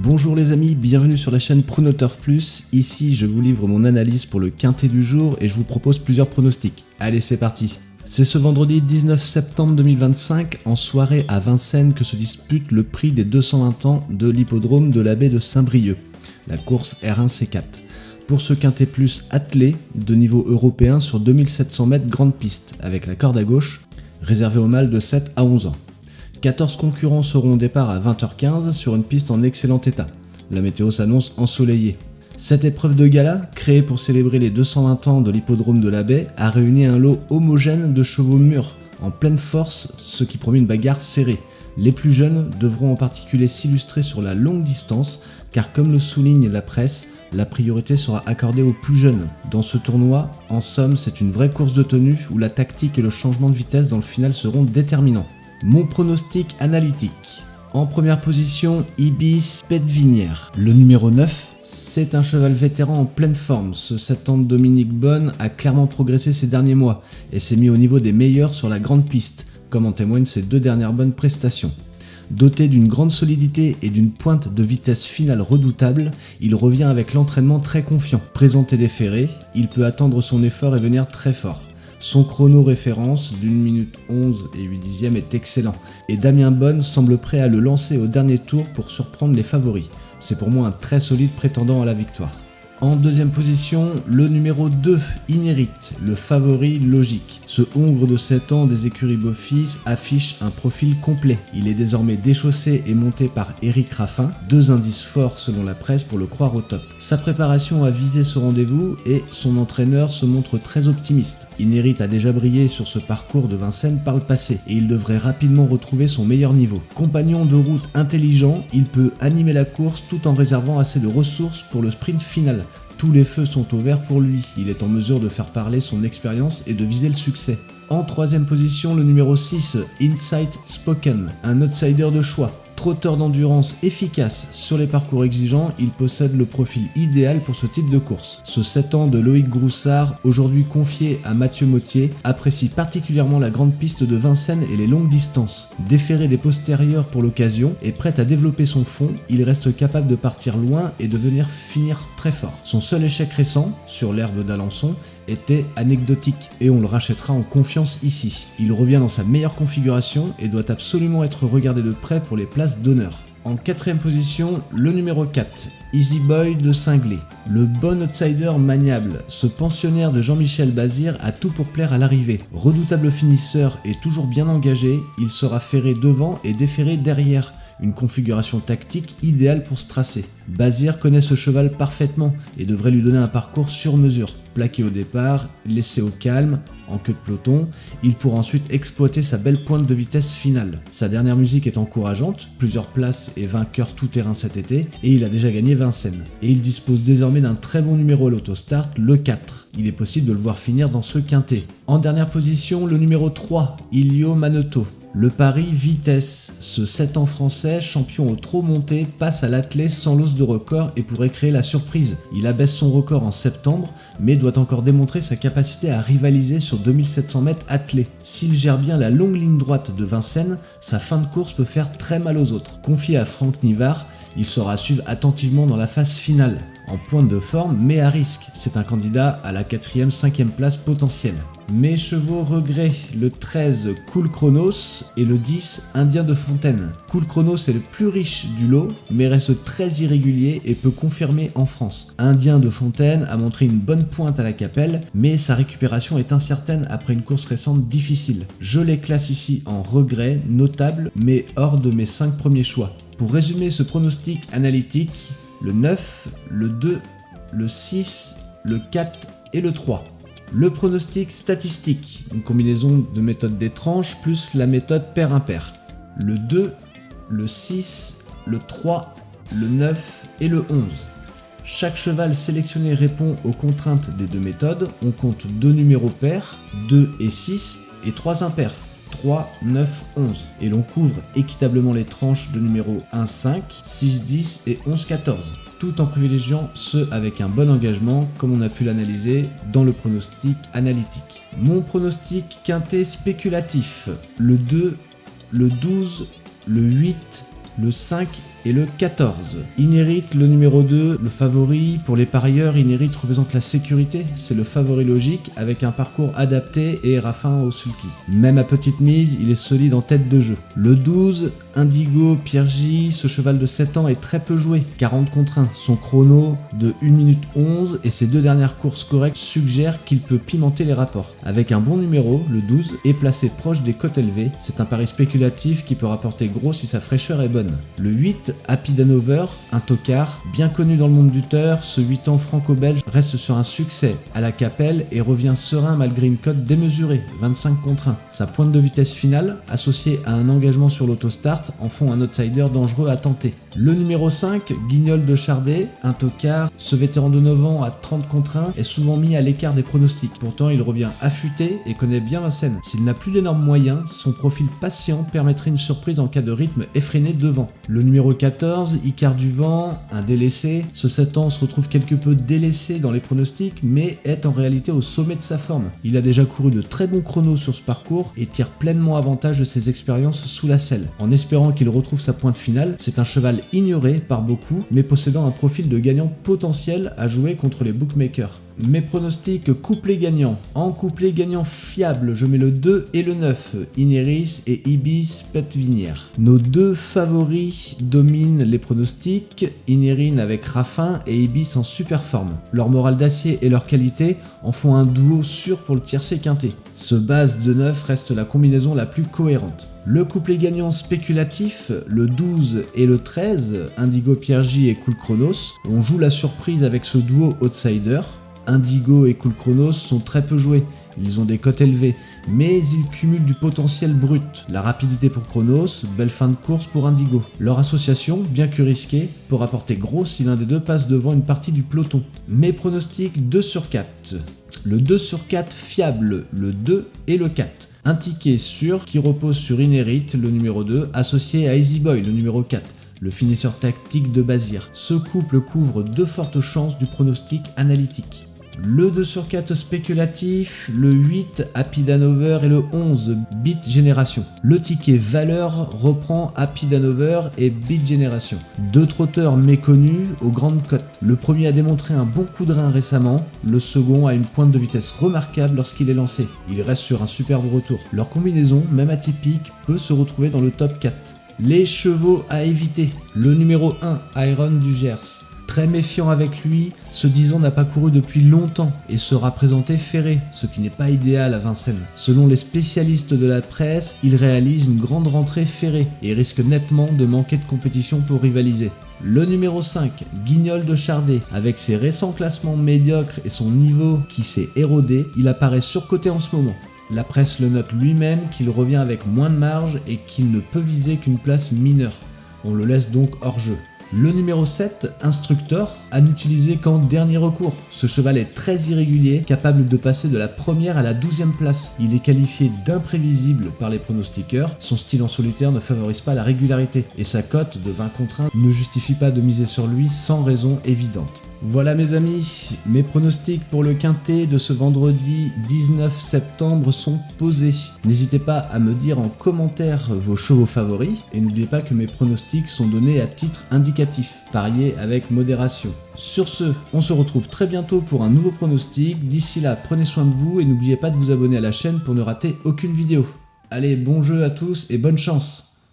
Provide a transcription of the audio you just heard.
Bonjour les amis, bienvenue sur la chaîne Pronoturf Plus. Ici, je vous livre mon analyse pour le quintet du jour et je vous propose plusieurs pronostics. Allez, c'est parti. C'est ce vendredi 19 septembre 2025, en soirée à Vincennes, que se dispute le prix des 220 ans de l'hippodrome de la baie de Saint-Brieuc, la course R1C4. Pour ce quintet plus attelé, de niveau européen sur 2700 mètres grande piste, avec la corde à gauche, réservée aux mâles de 7 à 11 ans. 14 concurrents seront au départ à 20h15 sur une piste en excellent état. La météo s'annonce ensoleillée. Cette épreuve de gala, créée pour célébrer les 220 ans de l'hippodrome de la baie, a réuni un lot homogène de chevaux mûrs, en pleine force, ce qui promet une bagarre serrée. Les plus jeunes devront en particulier s'illustrer sur la longue distance, car comme le souligne la presse, la priorité sera accordée aux plus jeunes. Dans ce tournoi, en somme, c'est une vraie course de tenue où la tactique et le changement de vitesse dans le final seront déterminants. Mon pronostic analytique. En première position, Ibis Petevinière. Le numéro 9, c'est un cheval vétéran en pleine forme. Ce 7 ans de Dominique Bonne a clairement progressé ces derniers mois et s'est mis au niveau des meilleurs sur la grande piste, comme en témoignent ses 2 dernières bonnes prestations. Doté d'une grande solidité et d'une pointe de vitesse finale redoutable, il revient avec l'entraînement très confiant. Présenté des ferrés, il peut attendre son effort et venir très fort. Son chrono référence d'1 minute 11 et 8 dixièmes est excellent, et Damien Bonne semble prêt à le lancer au dernier tour pour surprendre les favoris. C'est pour moi un très solide prétendant à la victoire. En deuxième position, le numéro 2, Inérit, le favori logique. Ce hongre de 7 ans des écuries Beaufils affiche un profil complet. Il est désormais déchaussé et monté par Éric Raffin, 2 indices forts selon la presse pour le croire au top. Sa préparation a visé ce rendez-vous et son entraîneur se montre très optimiste. Inérit a déjà brillé sur ce parcours de Vincennes par le passé et il devrait rapidement retrouver son meilleur niveau. Compagnon de route intelligent, il peut animer la course tout en réservant assez de ressources pour le sprint final. Tous les feux sont au vert pour lui, il est en mesure de faire parler son expérience et de viser le succès. En troisième position, le numéro 6, Insight Spoken, un outsider de choix. Trotteur d'endurance efficace sur les parcours exigeants, il possède le profil idéal pour ce type de course. Ce 7 ans de Loïc Groussard, aujourd'hui confié à Mathieu Mottier, apprécie particulièrement la grande piste de Vincennes et les longues distances. Déféré des postérieurs pour l'occasion et prêt à développer son fond, il reste capable de partir loin et de venir finir très fort. Son seul échec récent, sur l'herbe d'Alençon, était anecdotique et on le rachètera en confiance ici. Il revient dans sa meilleure configuration et doit absolument être regardé de près pour les places d'honneur. En quatrième position, le numéro 4, Easy Boy de Cinglé. Le bon outsider maniable, ce pensionnaire de Jean-Michel Bazir a tout pour plaire à l'arrivée. Redoutable finisseur et toujours bien engagé, il sera ferré devant et déferré derrière. Une configuration tactique idéale pour se tracer. Bazir connaît ce cheval parfaitement et devrait lui donner un parcours sur mesure. Plaqué au départ, laissé au calme, en queue de peloton, il pourra ensuite exploiter sa belle pointe de vitesse finale. Sa dernière musique est encourageante, plusieurs places et vainqueur tout terrain cet été, et il a déjà gagné Vincennes. Et il dispose désormais d'un très bon numéro à l'autostart, le 4. Il est possible de le voir finir dans ce quintet. En dernière position, le numéro 3, Ilio Manotto. Le pari vitesse, ce 7 ans français, champion au trot monté, passe à l'attelé sans l'os de record et pourrait créer la surprise. Il abaisse son record en septembre, mais doit encore démontrer sa capacité à rivaliser sur 2700 mètres attelé. S'il gère bien la longue ligne droite de Vincennes, sa fin de course peut faire très mal aux autres. Confié à Franck Nivard, il sera suivre attentivement dans la phase finale. En pointe de forme, mais à risque, c'est un candidat à la 4e, 5e place potentielle. Mes chevaux regrets, le 13 Cool Chronos et le 10 Indien de Fontaine. Cool Chronos est le plus riche du lot, mais reste très irrégulier et peut confirmer en France. Indien de Fontaine a montré une bonne pointe à la Capelle, mais sa récupération est incertaine après une course récente difficile. Je les classe ici en regrets, notables, mais hors de mes 5 premiers choix. Pour résumer ce pronostic analytique, le 9, le 2, le 6, le 4 et le 3. Le pronostic statistique, une combinaison de méthode des tranches plus la méthode pair-impair. Le 2, le 6, le 3, le 9 et le 11. Chaque cheval sélectionné répond aux contraintes des 2 méthodes. On compte 2 numéros pairs, 2 et 6 et 3 impairs. 3, 9, 11. Et l'on couvre équitablement les tranches de numéros 1, 5, 6, 10 et 11, 14. Tout en privilégiant ceux avec un bon engagement, comme on a pu l'analyser dans le pronostic analytique. Mon pronostic quintet spéculatif, le 2, le 12, le 8, le 5 et le 14. Inérit, le numéro 2, le favori. Pour les parieurs, Inérit représente la sécurité, c'est le favori logique avec un parcours adapté et Raffin au sulky. Même à petite mise, il est solide en tête de jeu. Le 12, Indigo Piergi, ce cheval de 7 ans est très peu joué, 40 contre 1. Son chrono de 1 minute 11 et ses deux dernières courses correctes suggèrent qu'il peut pimenter les rapports. Avec un bon numéro, le 12 est placé proche des cotes élevées, c'est un pari spéculatif qui peut rapporter gros si sa fraîcheur est bonne. Le 8, Happy Danover, un tocard, bien connu dans le monde du turf, ce 8 ans franco-belge reste sur un succès à la Capelle et revient serein malgré une cote démesurée, 25 contre 1. Sa pointe de vitesse finale, associée à un engagement sur l'autostart, en font un outsider dangereux à tenter. Le numéro 5, Guignol de Chardet, un tocard, ce vétéran de 9 ans à 30 contre 1 est souvent mis à l'écart des pronostics. Pourtant, il revient affûté et connaît bien Vincennes. S'il n'a plus d'énormes moyens, son profil patient permettrait une surprise en cas de rythme effréné devant. Le numéro 14, Icare du Vent, un délaissé. Ce 7 ans se retrouve quelque peu délaissé dans les pronostics, mais est en réalité au sommet de sa forme. Il a déjà couru de très bons chronos sur ce parcours et tire pleinement avantage de ses expériences sous la selle. En espérant qu'il retrouve sa pointe finale, c'est un cheval ignoré par beaucoup, mais possédant un profil de gagnant potentiel à jouer contre les bookmakers. Mes pronostics couplet gagnant. En couplet gagnant fiable, je mets le 2 et le 9, Inéris et Ibis Petvinière. Nos deux favoris dominent les pronostics, Inérin avec Raffin et Ibis en super forme. Leur morale d'acier et leur qualité en font un duo sûr pour le tiercé quintet. Ce base de 9 reste la combinaison la plus cohérente. Le couplet gagnant spéculatif, le 12 et le 13, Indigo Piergi et Cool Chronos, on joue la surprise avec ce duo outsider. Indigo et Cool Chronos sont très peu joués, ils ont des cotes élevées, mais ils cumulent du potentiel brut. La rapidité pour Chronos, belle fin de course pour Indigo. Leur association, bien que risquée, peut rapporter gros si l'un des deux passe devant une partie du peloton. Mes pronostics 2 sur 4. Le 2 sur 4 fiable, le 2 et le 4. Un ticket sûr qui repose sur Inérit, le numéro 2, associé à Easy Boy, le numéro 4. Le finisseur tactique de Bazir. Ce couple couvre de fortes chances du pronostic analytique. Le 2 sur 4 spéculatif, le 8 Happy Danover et le 11 Beat Génération. Le ticket valeur reprend Happy Danover et Beat Génération. Deux trotteurs méconnus aux grandes cotes. Le premier a démontré un bon coup de rein récemment, le second a une pointe de vitesse remarquable lorsqu'il est lancé. Il reste sur un superbe retour. Leur combinaison, même atypique, peut se retrouver dans le top 4. Les chevaux à éviter. Le numéro 1, Iron du Gers. Très méfiant avec lui, ce 10 ans n'a pas couru depuis longtemps et sera présenté ferré, ce qui n'est pas idéal à Vincennes. Selon les spécialistes de la presse, il réalise une grande rentrée ferrée et risque nettement de manquer de compétition pour rivaliser. Le numéro 5, Guignol de Chardet, avec ses récents classements médiocres et son niveau qui s'est érodé, il apparaît surcoté en ce moment. La presse le note lui-même qu'il revient avec moins de marge et qu'il ne peut viser qu'une place mineure. On le laisse donc hors jeu. Le numéro 7, Instructor, à n'utiliser qu'en dernier recours. Ce cheval est très irrégulier, capable de passer de la première à la 12e place. Il est qualifié d'imprévisible par les pronostiqueurs, son style en solitaire ne favorise pas la régularité, et sa cote de 20 contre 1 ne justifie pas de miser sur lui sans raison évidente. Voilà mes amis, mes pronostics pour le quintet de ce vendredi 19 septembre sont posés. N'hésitez pas à me dire en commentaire vos chevaux favoris et n'oubliez pas que mes pronostics sont donnés à titre indicatif. Pariez avec modération. Sur ce, on se retrouve très bientôt pour un nouveau pronostic. D'ici là, prenez soin de vous et n'oubliez pas de vous abonner à la chaîne pour ne rater aucune vidéo. Allez, bon jeu à tous et bonne chance!